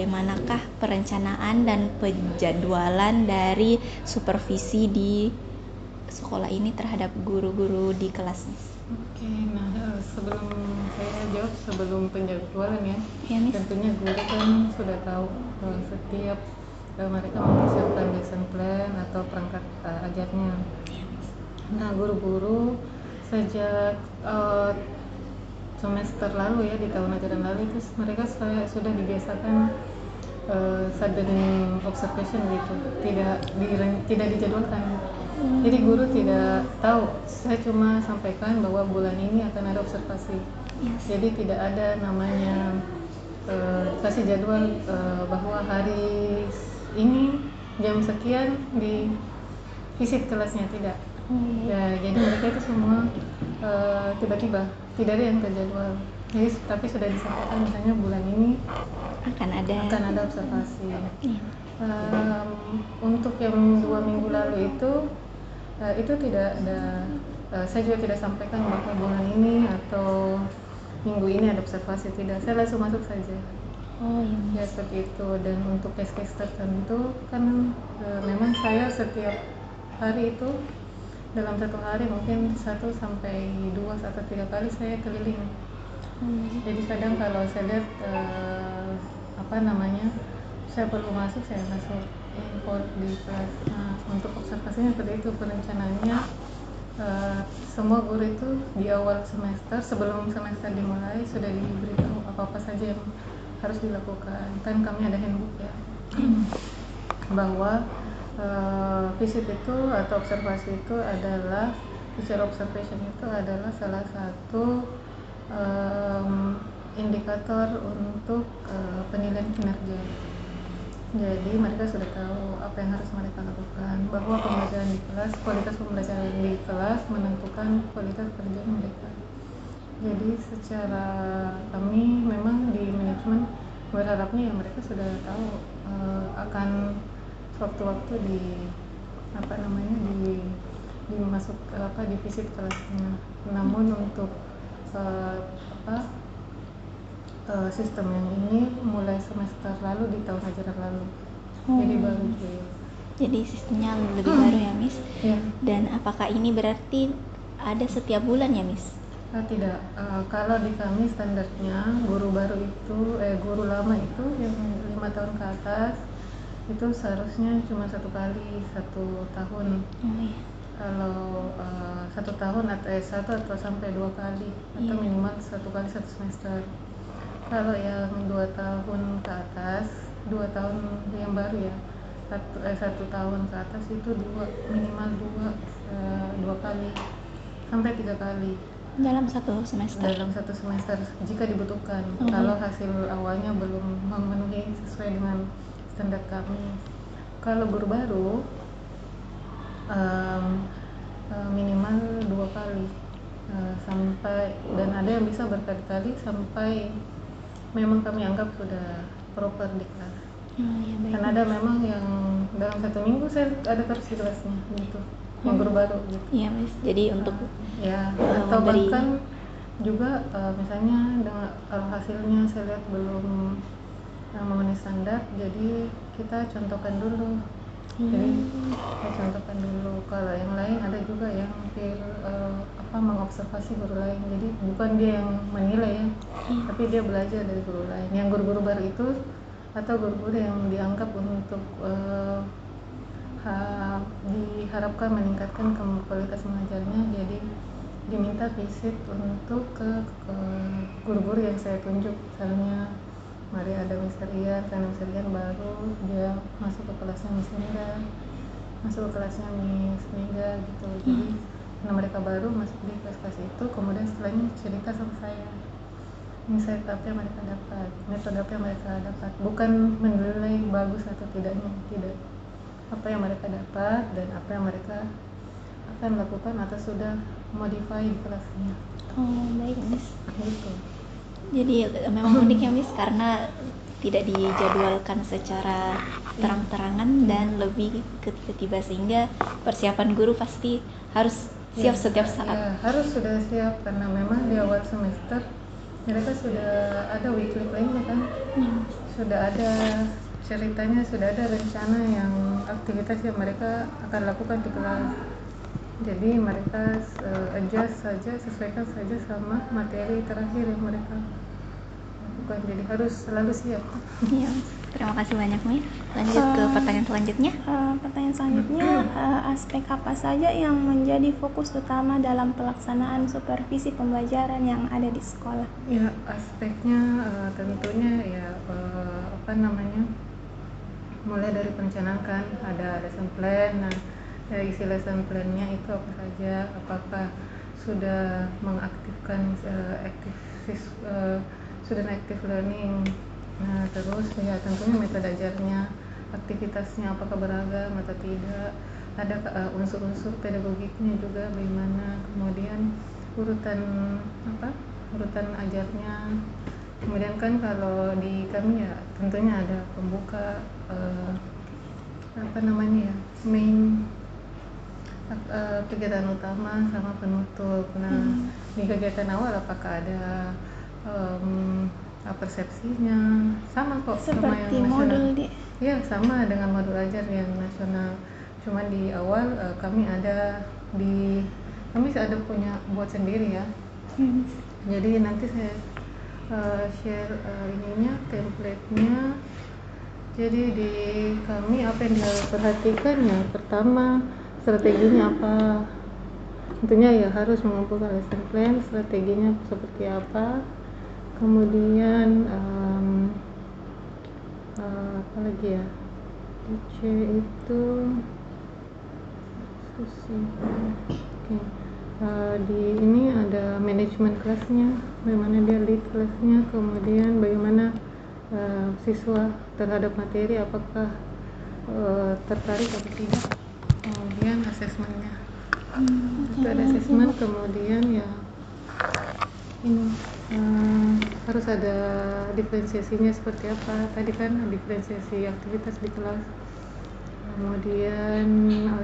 bagaimanakah perencanaan dan penjadwalan dari supervisi di sekolah ini terhadap guru-guru di kelas, Miss? Oke, nah sebelum saya jawab, sebelum penjadwalan ya, Miss. tentunya guru kan sudah tahu setiap mereka mempersiapkan lesson plan atau perangkat ajarnya. Nah, guru-guru sejak semester lalu ya, di tahun ajaran lalu itu mereka sudah dibiasakan sudden observation gitu, tidak dijadwalkan. Jadi guru tidak tahu, saya cuma sampaikan bahwa bulan ini akan ada observasi. Jadi tidak ada namanya kasih jadwal bahwa hari ini jam sekian di visit kelasnya, tidak. Ya, jadi mereka itu semua tiba-tiba, tidak ada yang terjadwal. Jadi tapi sudah disampaikan misalnya bulan ini akan ada observasi. Untuk yang 2 minggu lalu itu tidak ada, saya juga tidak sampaikan bahwa bulan ini atau minggu ini ada observasi, tidak. Saya langsung masuk saja. Ya seperti itu. Dan untuk case-case tertentu kan memang saya setiap hari itu dalam satu hari mungkin 1 sampai 2 atau 3 kali saya keliling. Jadi kadang kalau saya lihat saya perlu masuk, saya masuk import di kelas. Nah, untuk observasinya seperti itu, perencanaannya semua guru itu di awal semester, sebelum semester dimulai sudah diberitahu apa-apa saja yang harus dilakukan. Kan kami ada handbook ya, bahwa visit itu atau observasi itu adalah, teacher observation itu adalah salah satu indikator untuk penilaian kinerja. Jadi mereka sudah tahu apa yang harus mereka lakukan, bahwa pembelajaran di kelas, kualitas pembelajaran di kelas menentukan kualitas kerja mereka. Jadi secara kami memang di manajemen berharapnya ya mereka sudah tahu akan waktu-waktu di masuk di visit kelasnya. Namun untuk sistem yang ini mulai semester lalu, di tahun ajaran lalu. Jadi baru gitu. Jadi sistemnya lebih baru ya, Miss? Ya. Dan apakah ini berarti ada setiap bulan ya, Miss? Tidak. Kalau di kami standarnya guru baru itu, guru lama itu yang 5 tahun ke atas itu seharusnya cuma 1 kali 1 tahun. Kalau 1 tahun atau 1 atau sampai 2 kali atau minimal 1 kali 1 semester. Kalau yang 2 tahun ke atas, 2 tahun yang baru ya, 1 tahun ke atas itu minimal 2 kali sampai 3 kali dalam 1 semester. Dalam 1 semester jika dibutuhkan. Kalau hasil awalnya belum memenuhi sesuai dengan standar kami. Kalau guru baru minimal 2 kali sampai, dan ada yang bisa berkali-kali sampai memang kami anggap sudah proper di kelas. Karena ada memang yang dalam 1 minggu saya ada terus di kelasnya gitu, yang guru baru gitu. Iya, Miss. Jadi untuk atau bahkan juga misalnya dengan hasilnya saya lihat belum memenuhi standar, jadi kita contohkan dulu. Jadi kita contohkan dulu. Kalau yang lain ada juga yang mengobservasi guru lain. Jadi bukan dia yang menilai ya, tapi dia belajar dari guru lain. Yang guru-guru baru itu atau guru-guru yang dianggap untuk diharapkan meningkatkan kualitas mengajarnya, jadi diminta visit untuk ke guru-guru yang saya tunjuk. Misalnya mari ada Miss Rian, karena Miss Rian baru, dia masuk ke kelasnya Miss Linda, masuk ke kelasnya Miss Mega gitu. Jadi karena mereka baru masuk di kelas itu, kemudian setelahnya cerita sama saya insight apa yang mereka dapat, metode apa yang mereka dapat, bukan menilai bagus atau tidaknya, tidak, apa yang mereka dapat dan apa yang mereka akan lakukan atau sudah modify di kelasnya. Baik, Miss. Gitu. Jadi memang unik ya, Miss, karena tidak dijadwalkan secara terang-terangan dan lebih tiba-tiba, sehingga persiapan guru pasti harus siap setiap saat. Ya, harus sudah siap, karena memang di awal semester mereka sudah ada weekly plan-nya kan, sudah ada ceritanya, sudah ada rencana yang aktivitas yang mereka akan lakukan di kelas. Jadi mereka adjust saja, sesuaikan saja sama materi terakhir yang mereka lakukan. Jadi harus selalu siap. Iya, terima kasih banyak Miss. Lanjut ke pertanyaan selanjutnya. Pertanyaan selanjutnya, aspek apa saja yang menjadi fokus utama dalam pelaksanaan supervisi pembelajaran yang ada di sekolah? Ya, aspeknya tentunya ya mulai dari perencanaan, ada lesson plan. Nah, isi lesson plan-nya itu apa saja? Apakah sudah mengaktifkan student active learning? Nah, terus ya tentunya metode ajarnya, aktivitasnya apakah beragam atau tidak? Ada unsur-unsur pedagogiknya juga bagaimana? Kemudian urutan ajarnya. Kemudian kan kalau di kami ya tentunya ada pembuka, main kegiatan utama sama penutup. Nah, di kegiatan awal apakah ada persepsinya sama kok sama Seperti yang modul nasional. Ya, sama dengan modul ajar yang nasional. Cuman di awal kami ada punya buat sendiri ya. Jadi nanti saya share template-nya. Jadi di kami apa yang diperhatikan, yang pertama strateginya apa, tentunya ya harus mengumpulkan lesson plan, strateginya seperti apa, kemudian apa lagi ya, DC itu oke. Di ini ada manajemen kelasnya, bagaimana dia lead kelasnya, kemudian bagaimana siswa terhadap materi, apakah tertarik atau tidak, kemudian asesmennya. Itu ada asesmen, kemudian ya ini harus ada diferensiasinya seperti apa, tadi kan diferensiasi aktivitas di kelas, kemudian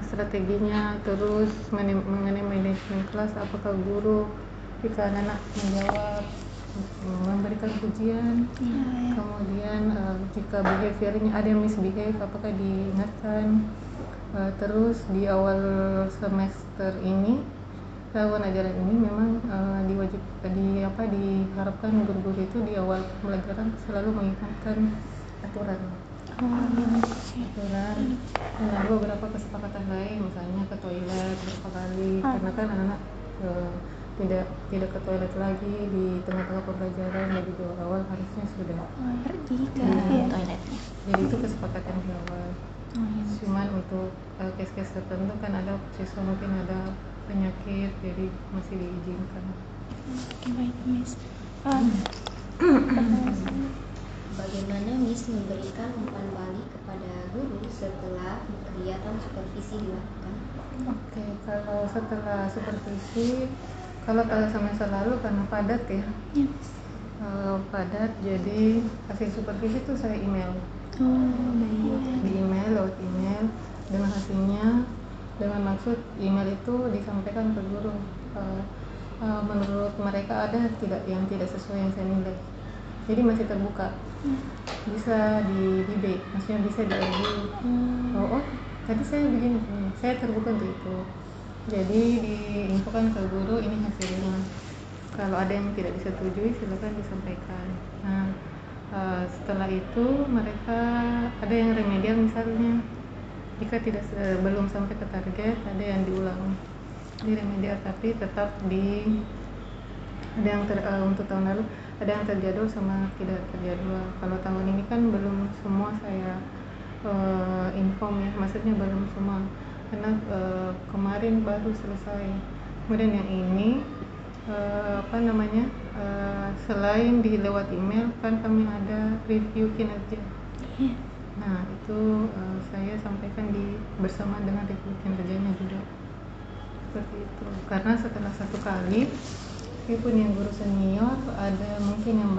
strateginya, terus mengenai manajemen kelas, apakah guru jika anak menjawab memberikan pujian, kemudian jika behaviornya ada yang misbehave apakah diingatkan. Terus di awal semester ini, tahun ajaran ini memang diharapkan guru-guru itu di awal pembelajaran selalu mengingatkan aturan. Dan ada beberapa kesepakatan lain, misalnya ke toilet berapa kali, karena kan anak-anak tidak ke toilet lagi di tengah-tengah pembelajaran, jadi di awal harusnya sudah Pergi ke toiletnya. Jadi itu kesepakatan di awal. Cuman untuk case-case tertentu kan ada siswa mungkin ada penyakit, jadi masih diizinkan. Baik, Miss. Bagaimana Miss memberikan umpan balik kepada guru setelah kegiatan supervisi dilakukan? Oke, kalau setelah supervisi, kalau semester lalu karena padat ya, padat, jadi hasil supervisi itu saya email. Di email, lewat email dengan hasilnya, dengan maksud email itu disampaikan ke guru. Menurut mereka ada tidak yang tidak sesuai yang saya nilai, jadi masih terbuka, bisa di debate, maksudnya bisa diargue. Tadi saya begini, saya terbuka untuk itu, jadi diinfokan ke guru ini hasilnya, kalau ada yang tidak disetujui silakan disampaikan. Nah, setelah itu mereka ada yang remedial, misalnya jika belum sampai ke target ada yang diulang di remedial, tapi tetap ada yang untuk tahun lalu ada yang terjadwal sama tidak terjadwal. Kalau tahun ini kan belum semua saya inform ya, maksudnya belum semua karena kemarin baru selesai. Kemudian yang ini selain di lewat email kan kami ada review kinerja. Nah itu saya sampaikan bersama dengan review kinerjanya juga seperti itu, karena setelah satu kali meskipun yang guru senior ada mungkin yang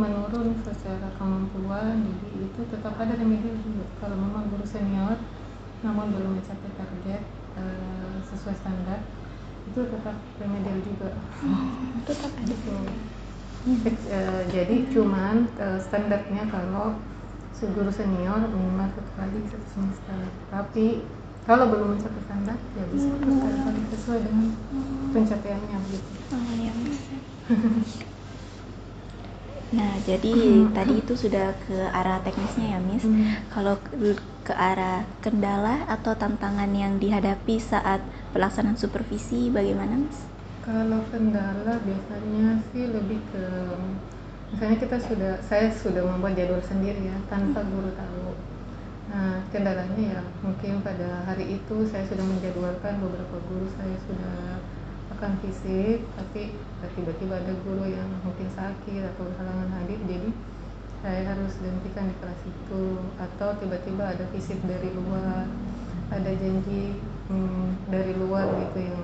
menurun secara kemampuan, jadi itu tetap ada remedial juga. Kalau memang guru senior namun belum mencapai target sesuai standar, itu tetap remedial juga. Tetap ada. Jadi cuman standarnya kalau guru senior minimal 1 kali 1 semester. Tapi kalau belum mencapai standar ya bisa berkali-kali sesuai dengan pencapaiannya begitu. Oh, ya, Miss. Nah, jadi tadi itu sudah ke arah teknisnya ya, Miss. Kalau ke arah kendala atau tantangan yang dihadapi saat pelaksanaan supervisi bagaimana, Miss? Kalau kendala biasanya sih lebih ke misalnya saya sudah membuat jadwal sendiri ya tanpa guru tahu. Nah, kendalanya ya mungkin pada hari itu saya sudah menjadwalkan beberapa guru saya sudah akan visit, tapi tiba-tiba ada guru yang mungkin sakit atau berhalangan hadir, jadi saya harus gantikan di kelas itu. Atau tiba-tiba ada visit dari luar, ada janji dari luar gitu yang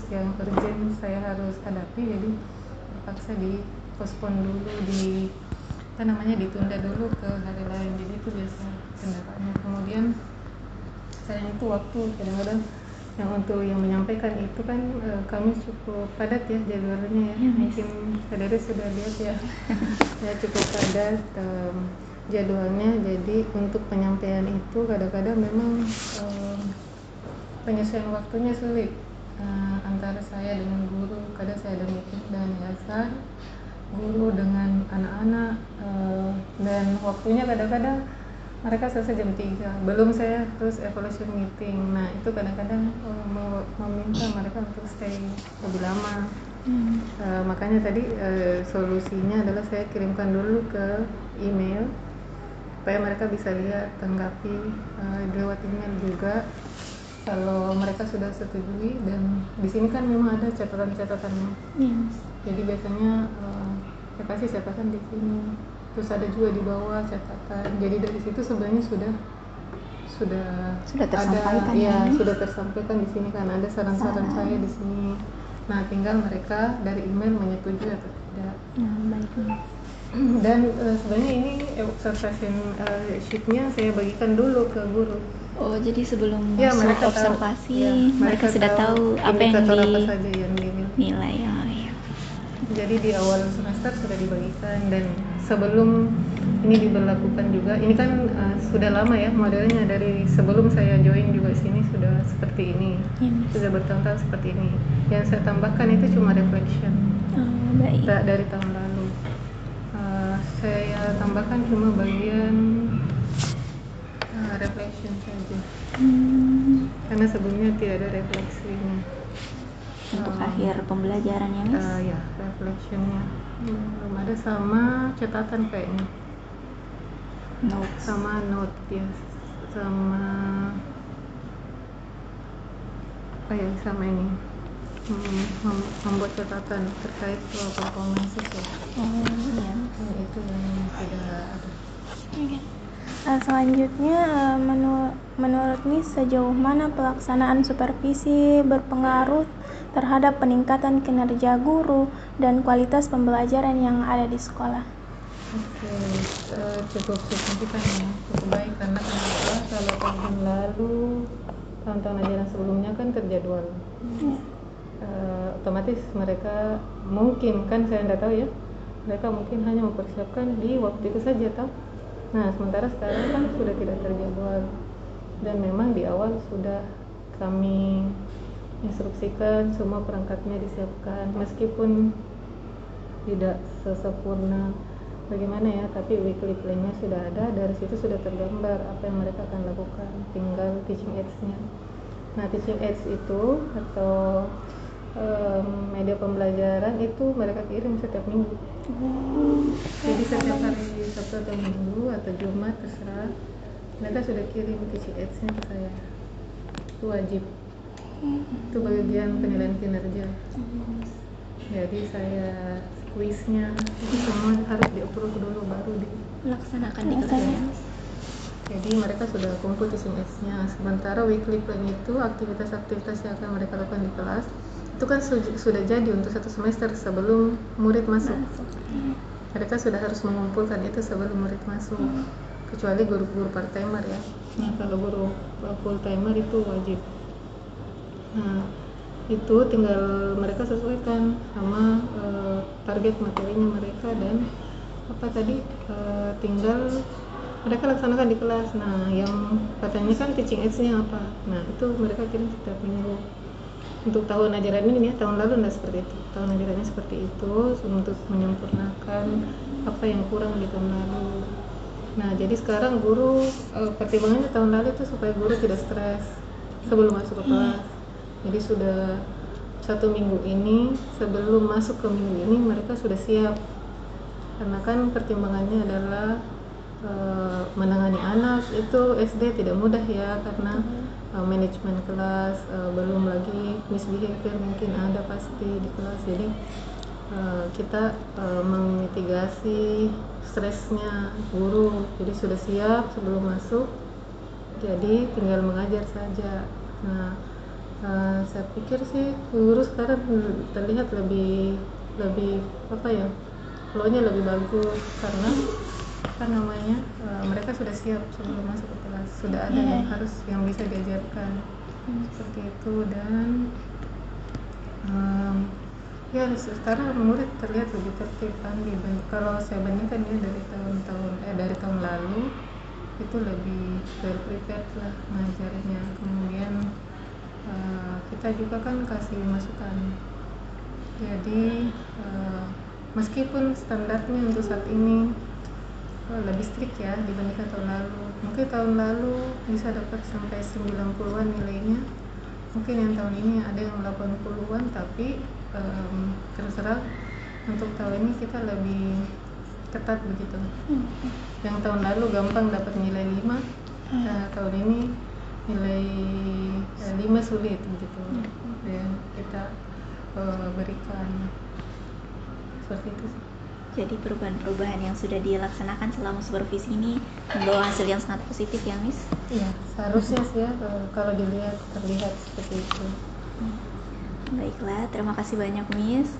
yang urgent saya harus hadapi, jadi terpaksa dipospon dulu, ditunda dulu ke hari lain. Jadi itu biasa kendalanya. Kemudian selain itu waktu, kadang-kadang yang menyampaikan itu kan kami cukup padat ya jadwalnya ya. Mungkin saudara sudah lihat ya, ya cukup padat jadwalnya. Jadi untuk penyampaian itu kadang-kadang memang penyesuaian waktunya sulit antara saya dengan guru. Kadang saya ada meeting dengan yayasan, guru dengan anak-anak, dan waktunya kadang-kadang mereka selesai jam 3, belum saya terus evaluation meeting. Nah itu kadang-kadang meminta mereka untuk stay lebih lama. Makanya tadi solusinya adalah saya kirimkan dulu ke email supaya mereka bisa lihat, tanggapi lewat email juga kalau mereka sudah setujui. Dan di sini kan memang ada catatan-catatannya. Jadi biasanya saya kasih catatan di sini, terus ada juga di bawah catatan. Jadi dari situ sebenarnya sudah tersampaikan ada, ya, sudah tersampaikan di sini kan, ada saran-saran saya di sini. Nah tinggal mereka dari email menyetujui atau tidak. Baik, Miss. Dan sebenarnya ini observation sheet-nya saya bagikan dulu ke guru. Oh, jadi sebelum Ya, masuk mereka tahu. observasi, Ya, mereka sudah tahu apa yang indikator apa saja yang dinilai. Oh, ya. Jadi di awal semester sudah dibagikan, dan sebelum ini diberlakukan juga. Ini kan sudah lama ya modelnya, dari sebelum saya join juga sini sudah seperti ini. Sudah bertahun-tahun seperti ini. Yang saya tambahkan itu cuma reflection. Baik. Dari tahun lalu. Saya tambahkan cuma bagian reflection saja. Karena sebelumnya tidak ada refleksinya. Untuk akhir pembelajaran ya, Miss? Ya, reflectionnya belum ada, sama catatan kayaknya. Notes. Sama note ya, sama sama ini membuat catatan terkait performance siswa. Iya. Itu yang tidak ada. Selanjutnya, menurut Miss, sejauh mana pelaksanaan supervisi berpengaruh terhadap peningkatan kinerja guru dan kualitas pembelajaran yang ada di sekolah? Oke, cukup signifikan ya, cukup baik. Karena kenapa? Kalau tahun lalu, tahun-tahun ajaran sebelumnya kan terjadwal. Otomatis mereka mungkin, kan saya tidak tahu ya, mereka mungkin hanya mempersiapkan di waktu itu saja tahu. Nah sementara sekarang kan sudah tidak terjadwal, dan memang di awal sudah kami instruksikan semua perangkatnya disiapkan, meskipun tidak sesempurna bagaimana ya, tapi weekly plan-nya sudah ada. Dari situ sudah tergambar apa yang mereka akan lakukan, tinggal teaching aids-nya. Nah teaching aids itu atau media pembelajaran itu mereka kirim setiap minggu. Jadi setiap hari Sabtu atau Minggu atau Jumat terserah, mereka sudah kirim teaching aids-nya ke saya. Itu wajib. Itu bagian penilaian kinerja. Jadi saya kuisnya itu semua harus di-approve dulu baru Melaksanakan di kelas. Jadi mereka sudah kumpul teaching aids-nya. Sementara weekly plan itu aktivitas-aktivitas yang akan mereka lakukan di kelas itu kan sudah jadi untuk 1 semester sebelum murid masuk. Mereka sudah harus mengumpulkan itu sebelum murid masuk. Kecuali guru-guru part timer ya. Nah kalau guru full timer itu wajib. Nah itu tinggal mereka sesuaikan sama target materinya mereka, dan apa tadi tinggal mereka laksanakan di kelas. Nah, yang katanya kan teaching aids-nya apa, nah itu mereka kirim setiap minggu. Untuk tahun ajaran ini ya, tahun lalu enggak seperti itu, tahun ajarannya seperti itu untuk menyempurnakan apa yang kurang di tahun lalu. Nah, jadi sekarang guru pertimbangannya tahun lalu itu supaya guru tidak stres sebelum masuk ke kelas. Jadi sudah 1 minggu ini, sebelum masuk ke minggu ini mereka sudah siap, karena kan pertimbangannya adalah menangani anak itu SD tidak mudah ya, karena manajemen kelas, belum lagi misbehavior mungkin ada pasti di kelas. Jadi kita memitigasi stresnya guru, jadi sudah siap sebelum masuk, jadi tinggal mengajar saja. Nah, saya pikir sih guru sekarang terlihat lebih apa ya, flow-nya lebih bagus, karena apa namanya, mereka sudah siap sebelum masuk ke kelas, sudah ada yang bisa diajarkan seperti itu. Dan ya sekarang murid terlihat lebih tertib kan, kalau saya bandingkan ya dari tahun lalu itu lebih prepared lah ngajarnya. Kemudian kita juga kan kasih masukan, jadi meskipun standarnya untuk saat ini lebih strict ya dibandingkan tahun lalu. Mungkin tahun lalu bisa dapat sampai 90-an nilainya, mungkin yang tahun ini ada yang 80-an, tapi terus terang untuk tahun ini kita lebih ketat begitu. Yang tahun lalu gampang dapat nilai 5, tahun ini nilai 5 sulit begitu, yang kita berikan seperti itu sih. Jadi perubahan-perubahan yang sudah dilaksanakan selama supervisi ini membawa hasil yang sangat positif ya, Miss? Iya, seharusnya sih ya, kalau terlihat seperti itu. Baiklah, terima kasih banyak Miss.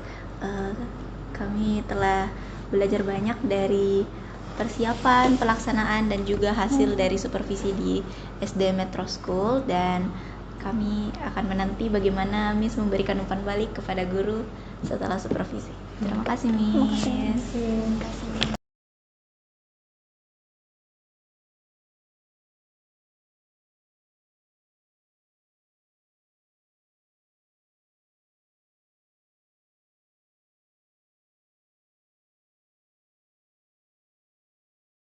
Kami telah belajar banyak dari persiapan, pelaksanaan, dan juga hasil dari supervisi di SD Metro School, dan kami akan menanti bagaimana Miss memberikan umpan balik kepada guru setelah supervisi. Terima kasih Miss. Terima kasih.